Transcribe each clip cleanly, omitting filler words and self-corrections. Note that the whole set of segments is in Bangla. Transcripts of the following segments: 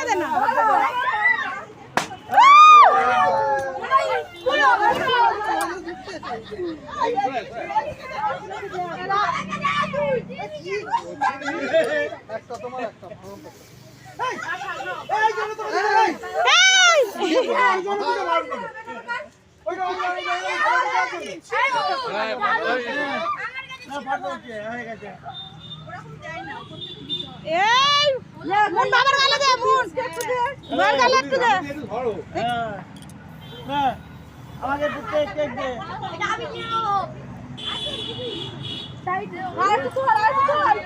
দে না একটা তোমার একটা এই মন বাবার গালে দে মন বাবার গালে একটু দে হ্যাঁ আমাকে কেক কেক দে এটা আমি নিয়ে নেব সাইডে আর একটু চল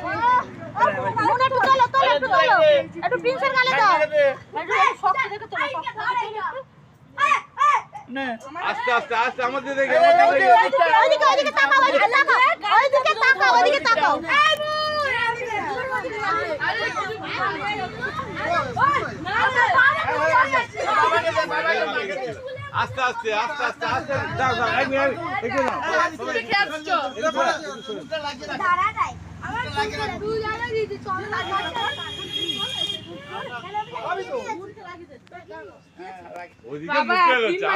মন একটু চলো একটু প্রিন্সের গালে দাও একটু শক্ত দেখে চলো আস্তে আস্তে আস্তে আমাদের দেখে ওইদিকে তাকাও ওইদিকে তাকাও আস্তে আস্তে আস্তে আস্তে আস্তে দাও দাও এক মিনিট একটু নাও তুমি খেলছো দাঁড়া নাই আমার তুই জানা দিদি চল ওইদিকে মুখে যাচ্ছে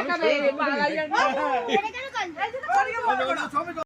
আমি